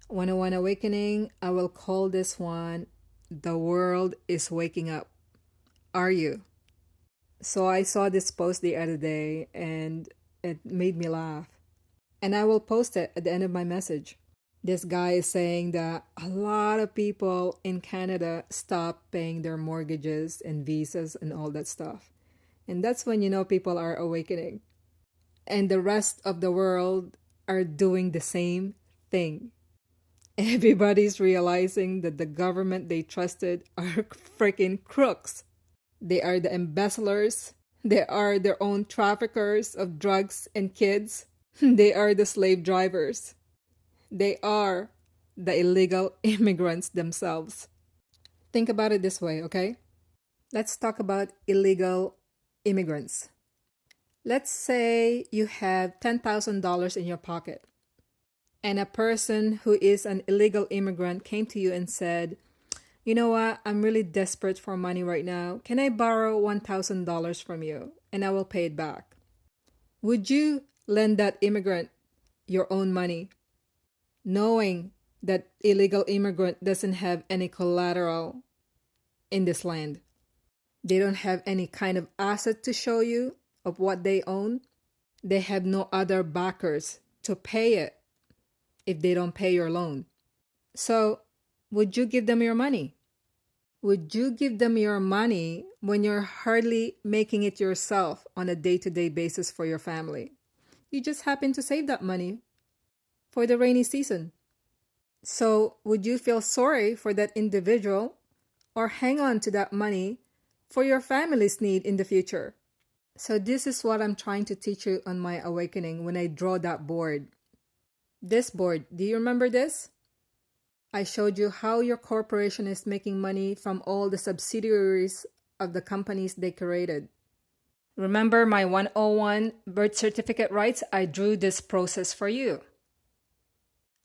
101 Awakening, I will call this one The World is Waking Up. Are you? So I saw this post the other day and it made me laugh. And I will post it at the end of my message. This guy is saying that a lot of people in Canada stop paying their mortgages and visas and all that stuff. And that's when you know people are awakening. And the rest of the world are doing the same thing. Everybody's realizing that the government they trusted are freaking crooks. They are the embezzlers. They are their own traffickers of drugs and kids. They are the slave drivers. They are the illegal immigrants themselves. Think about it this way, okay? Let's talk about illegal immigrants. Let's say you have $10,000 in your pocket, and a person who is an illegal immigrant came to you and said, "You know what? I'm really desperate for money right now. Can I borrow $1,000 from you and I will pay it back?" Would you lend that immigrant your own money, knowing that illegal immigrant doesn't have any collateral in this land? They don't have any kind of asset to show you of what they own. They have no other backers to pay it if they don't pay your loan. So, would you give them your money? Would you give them your money when you're hardly making it yourself on a day-to-day basis for your family? You just happen to save that money for the rainy season. So, would you feel sorry for that individual or hang on to that money for your family's need in the future? So this is what I'm trying to teach you on my awakening when I draw that board. This board, do you remember this? I showed you how your corporation is making money from all the subsidiaries of the companies they created. Remember my 101 birth certificate rights? I drew this process for you.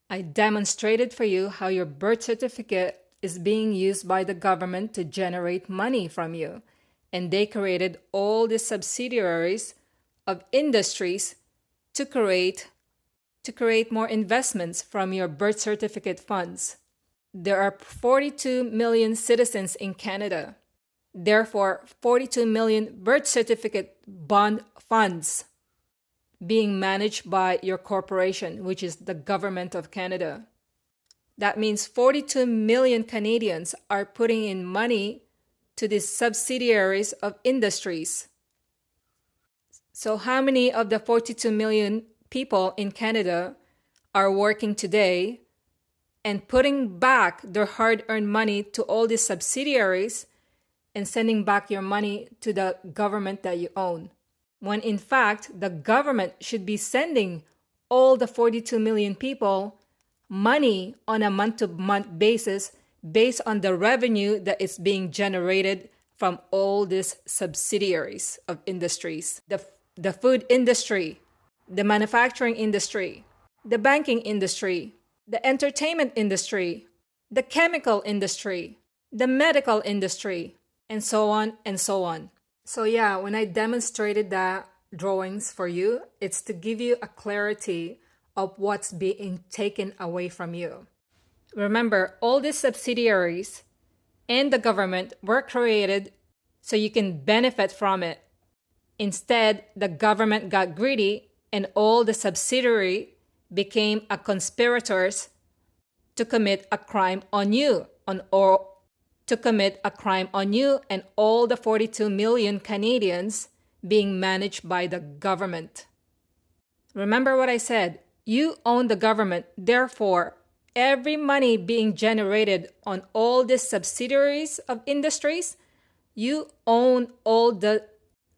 I demonstrated for you how your birth certificate is being used by the government to generate money from you. And they created all the subsidiaries of industries to create more investments from your birth certificate funds. There are 42 million citizens in Canada. Therefore, 42 million birth certificate bond funds being managed by your corporation, which is the government of Canada. That means 42 million Canadians are putting in money to these subsidiaries of industries. So how many of the 42 million people in Canada are working today and putting back their hard-earned money to all these subsidiaries and sending back your money to the government that you own? When in fact, the government should be sending all the 42 million people money on a month-to-month basis based on the revenue that is being generated from all these subsidiaries of industries. The food industry, the manufacturing industry, the banking industry, the entertainment industry, the chemical industry, the medical industry, and so on and so on. So yeah, when I demonstrated that drawings for you, it's to give you a clarity of what's being taken away from you. Remember, all these subsidiaries and the government were created so you can benefit from it. Instead, the government got greedy and all the subsidiary became a conspirators to commit a crime on you, and all the 42 million Canadians being managed by the government. Remember what I said, you own the government, therefore every money being generated on all these subsidiaries of industries, you own all the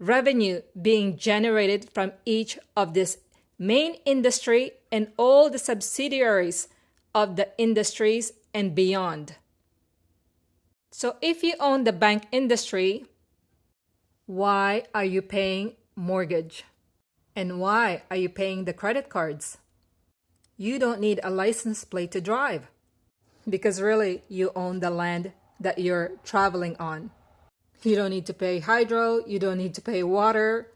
revenue being generated from each of this main industry and all the subsidiaries of the industries and beyond. So if you own the bank industry, why are you paying mortgage? And why are you paying the credit cards? You don't need a license plate to drive because really you own the land that you're traveling on. You don't need to pay hydro, you don't need to pay water,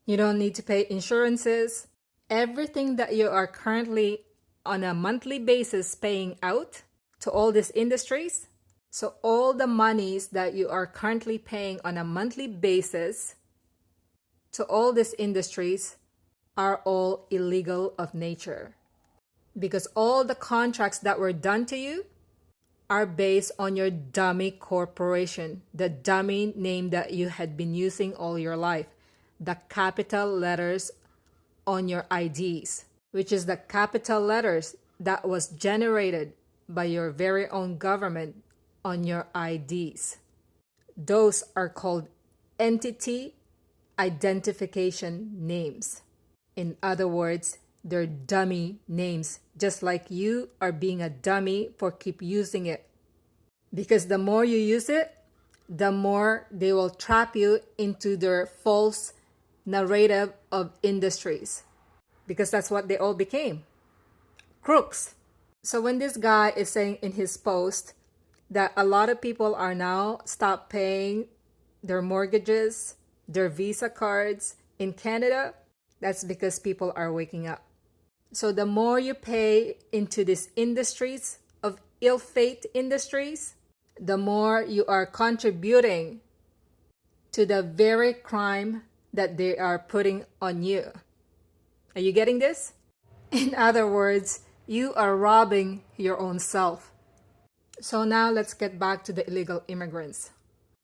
you don't need to pay insurances. Everything that you are currently on a monthly basis paying out to all these industries. So all the monies that you are currently paying on a monthly basis to all these industries are all illegal of nature, because all the contracts that were done to you are based on your dummy corporation, the dummy name that you had been using all your life, the capital letters on your IDs, which is the capital letters that was generated by your very own government on your IDs. Those are called entity identification names. In other words, they're dummy names, just like you are being a dummy for keep using it. Because the more you use it, the more they will trap you into their false narrative of industries. Because that's what they all became. Crooks. So when this guy is saying in his post that a lot of people are now stop paying their mortgages, their Visa cards in Canada, that's because people are waking up. So the more you pay into these industries of ill-fate industries, the more you are contributing to the very crime that they are putting on you. Are you getting this? In other words, you are robbing your own self. So now let's get back to the illegal immigrants.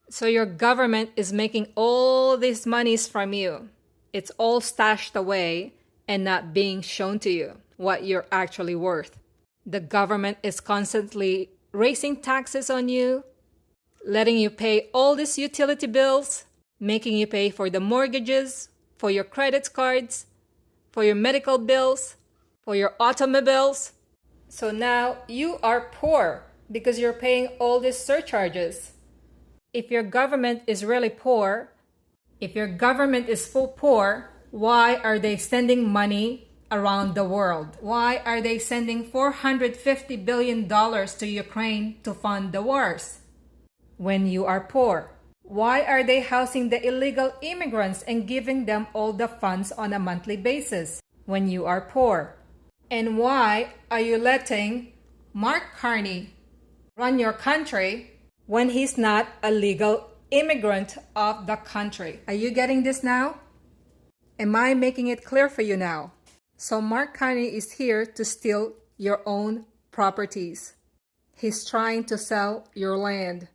So your government is making all these monies from you. It's all stashed away and not being shown to you what you're actually worth. The government is constantly raising taxes on you, letting you pay all these utility bills, making you pay for the mortgages, for your credit cards, for your medical bills, for your automobiles. So now you are poor because you're paying all these surcharges. If your government is really poor, if your government is full poor, why are they sending money around the world? Why are they sending $450 billion to Ukraine to fund the wars when you are poor? Why are they housing the illegal immigrants and giving them all the funds on a monthly basis when you are poor? And why are you letting Mark Carney run your country when he's not a legal immigrant of the country? Are you getting this now? Am I making it clear for you now? So Mark Carney is here to steal your own properties. He's trying to sell your land.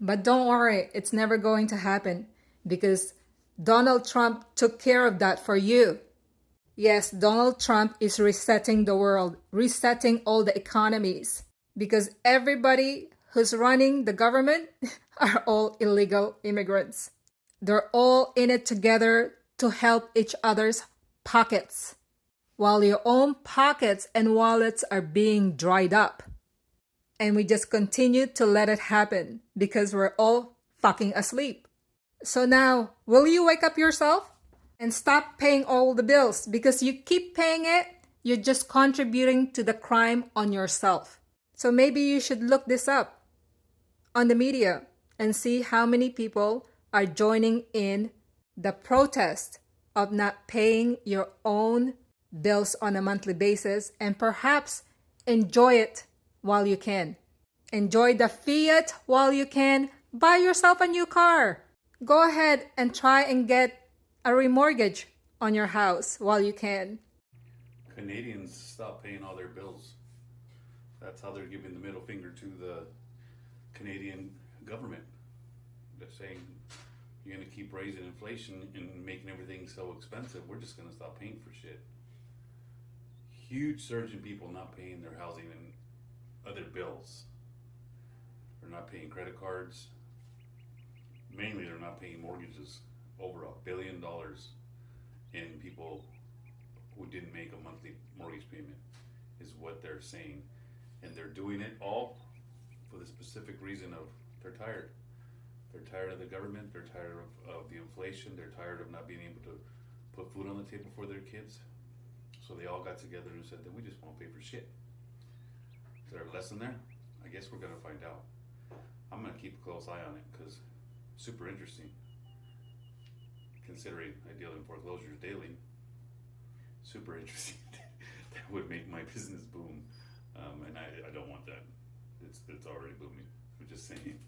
But don't worry, it's never going to happen because Donald Trump took care of that for you. Yes, Donald Trump is resetting the world, resetting all the economies, because everybody who's running the government are all illegal immigrants. They're all in it together to help each other's pockets, while your own pockets and wallets are being dried up. And we just continue to let it happen because we're all fucking asleep. So now, will you wake up yourself and stop paying all the bills? Because you keep paying it, you're just contributing to the crime on yourself. So maybe you should look this up on the media and see how many people are joining in the protest of not paying your own bills on a monthly basis, and perhaps enjoy it while you can. Enjoy the fiat while you can. Buy yourself a new car. Go ahead and try and get a remortgage on your house while you can. Canadians stop paying all their bills. That's how they're giving the middle finger to the Canadian government. They're saying, you're going to keep raising inflation and making everything so expensive. We're just going to stop paying for shit. Huge surge in people not paying their housing and other bills. They're not paying credit cards. Mainly, they're not paying mortgages. Over $1 billion in people who didn't make a monthly mortgage payment is what they're saying. And they're doing it all for the specific reason of they're tired. They're tired of the government. They're tired of the inflation. They're tired of not being able to put food on the table for their kids. So they all got together and said that we just won't pay for shit. Is there a lesson there? I guess we're going to find out. I'm going to keep a close eye on it because super interesting. Considering I deal in foreclosures daily. Super interesting. that would make my business boom. And I don't want that. It's already booming. I'm just saying.